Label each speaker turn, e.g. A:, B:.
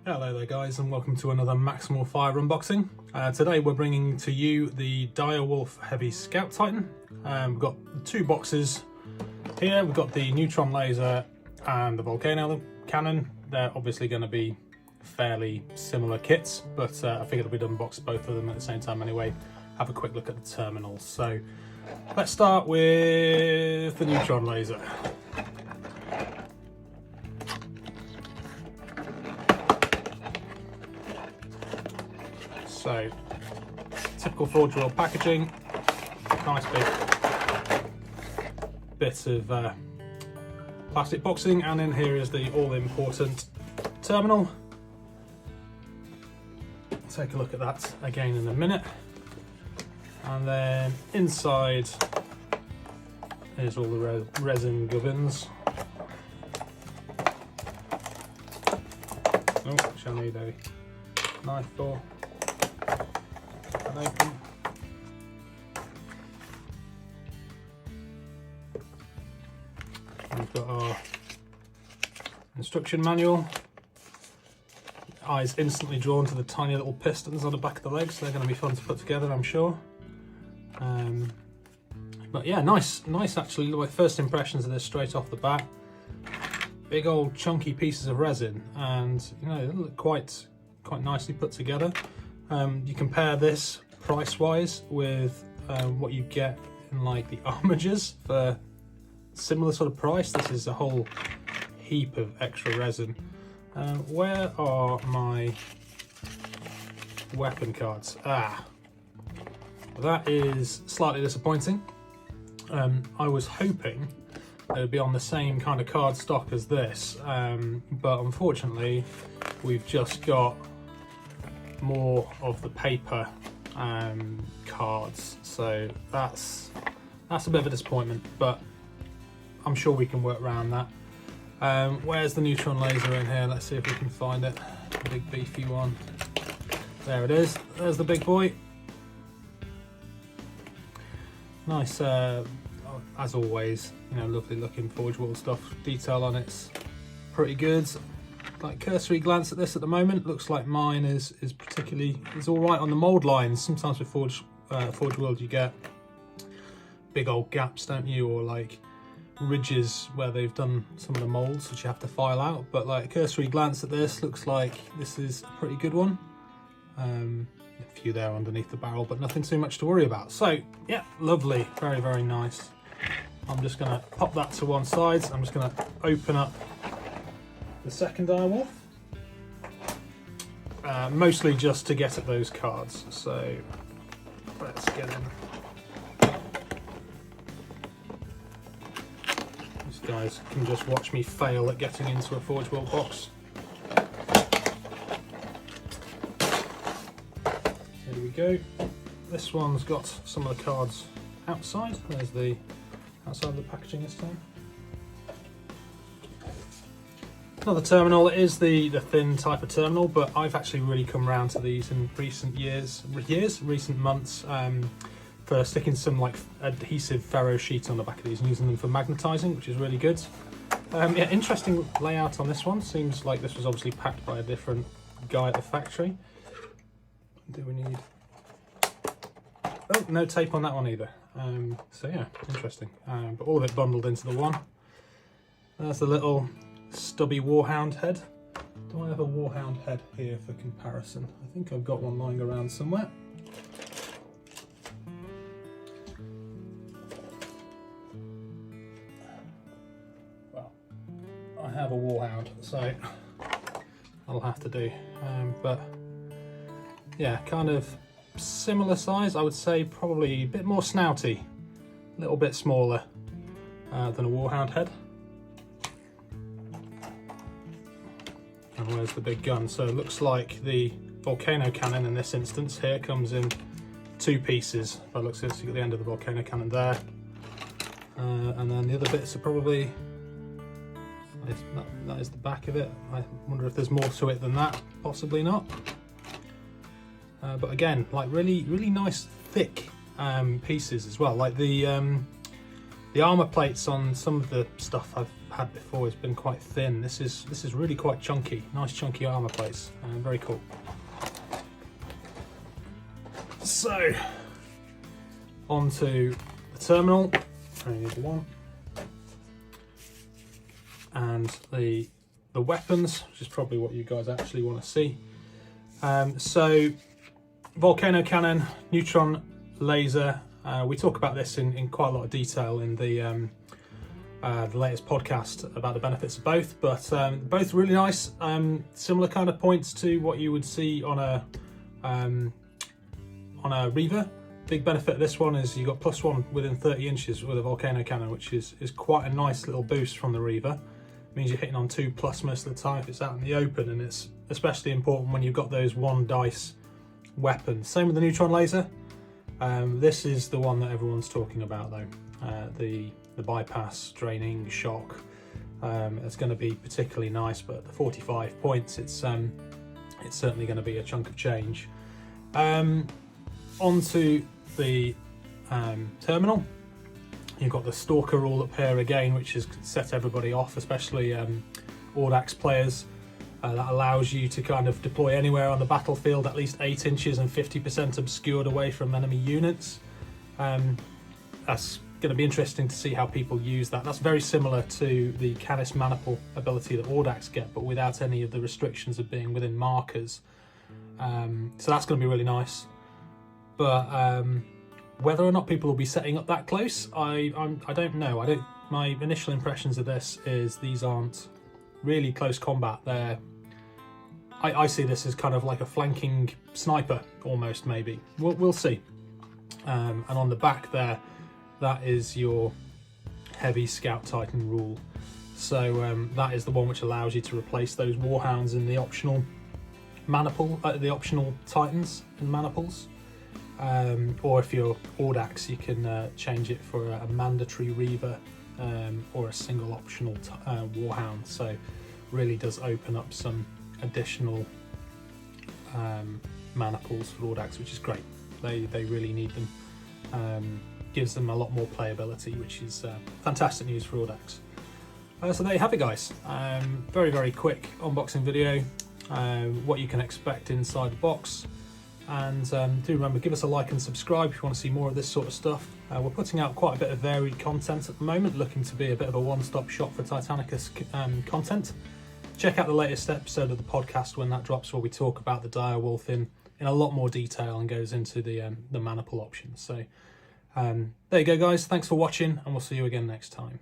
A: Hello there guys, and welcome to another Maximal Fire unboxing. Today we're bringing to you the Direwolf Heavy Scout Titan. We've got two boxes here. We've got the Neutron Laser and the Volcano cannon. They're obviously going to be fairly similar kits, but I figured we'd unbox both of them at the same time anyway. Have a quick look at the terminals. So let's start with the Neutron Laser. So, typical Forgeworld packaging, nice big bit of plastic boxing, and in here is the all-important terminal. Take a look at that again in a minute. And then inside is all the resin gubbins. Oh, shall need a knife for open. We've got our instruction manual. Eyes instantly drawn to the tiny little pistons on the back of the legs. They're going to be fun to put together, I'm sure. But yeah, nice actually. My first impressions of this straight off the bat. Big old chunky pieces of resin, and you know, they look quite nicely put together. You compare this price-wise with what you get in like the armigers for similar sort of price. This is a whole heap of extra resin. Where are my weapon cards? That is slightly disappointing. I was hoping it would be on the same kind of card stock as this, but unfortunately we've just got more of the paper cards, so that's a bit of a disappointment, but I'm sure we can work around that. Where's the Neutron Laser in here? Let's see if we can find it. The big beefy one. There it is. There's the big boy. Nice, as always, you know, lovely looking Forgeworld stuff. Detail on it's pretty good. Like cursory glance at this at the moment, looks like mine is all right on the mold lines. Sometimes with Forgeworld you get big old gaps, don't you, or like ridges where they've done some of the molds which you have to file out. But like cursory glance at this, looks like this is a pretty good one. A few there underneath the barrel, but nothing too much to worry about. So yeah, lovely, very nice. I'm just gonna pop that to one side. I'm just gonna open up the second Direwolf, mostly just to get at those cards. So let's get in. These guys can just watch me fail at getting into a Forgeworld box. Here we go. This one's got some of the cards outside. There's the outside of the packaging this time. Another terminal. It is the thin type of terminal, but I've actually really come around to these in recent months, for sticking some like adhesive ferro sheet on the back of these and using them for magnetizing, which is really good. Yeah, interesting layout on this one. Seems like this was obviously packed by a different guy at the factory. Do we need? Oh, no tape on that one either. So yeah, interesting. But all of it bundled into the one. There's the little stubby Warhound head. Do I have a Warhound head here for comparison? I think I've got one lying around somewhere. Well, I have a Warhound, so I'll have to do. But yeah, kind of similar size, I would say. Probably a bit more snouty, a little bit smaller than a Warhound head. And where's the big gun? So it looks like the Volcano cannon in this instance here comes in two pieces. By the looks of this, you've got the end of the Volcano cannon there, and then the other bits are probably that is the back of it. I wonder if there's more to it than that. Possibly not. But again, like really nice thick pieces as well. Like the The armor plates on some of the stuff I've had before has been quite thin. This is really quite chunky, nice chunky armor plates, very cool. So, onto the terminal, only need one, and the weapons, which is probably what you guys actually want to see. So, Volcano cannon, Neutron Laser. We talk about this in quite a lot of detail in the latest podcast about the benefits of both, but both really nice. Similar kind of points to what you would see on a Reaver. Big benefit of this one is you got +1 within 30 inches with a Volcano cannon, which is quite a nice little boost from the Reaver. It means you're hitting on 2+ most of the time if it's out in the open, and it's especially important when you've got those 1 dice weapons. Same with the Neutron Laser. This is the one that everyone's talking about though. The bypass, draining, shock. It's going to be particularly nice, but the 45 points, it's certainly going to be a chunk of change. Onto the terminal. You've got the Stalker Rule up here again, which has set everybody off, especially Audax players. That allows you to kind of deploy anywhere on the battlefield at least 8 inches and 50% obscured away from enemy units. That's going to be interesting to see how people use that. That's very similar to the Canis Maniple ability that Audax get, but without any of the restrictions of being within markers. So that's going to be really nice. But whether or not people will be setting up that close, I don't know. My initial impressions of this is these aren't really close combat. I see this as kind of like a flanking sniper almost, maybe. We'll see. And on the back there, that is your heavy Scout Titan rule. So that is the one which allows you to replace those Warhounds in the optional maniple, the optional Titans and maniples. Or if you're Audax, you can change it for a mandatory Reaver or a single optional Warhound. So really does open up some additional maniples for Audax, which is great. They really need them. Gives them a lot more playability, which is fantastic news for Audax. So there you have it, guys. Very, very quick unboxing video. What you can expect inside the box. And do remember, give us a like and subscribe if you want to see more of this sort of stuff. We're putting out quite a bit of varied content at the moment, looking to be a bit of a one-stop shop for Titanicus content. Check out the latest episode of the podcast when that drops, where we talk about the Dire Wolf in a lot more detail and goes into the maniple options. So there you go, guys. Thanks for watching, and we'll see you again next time.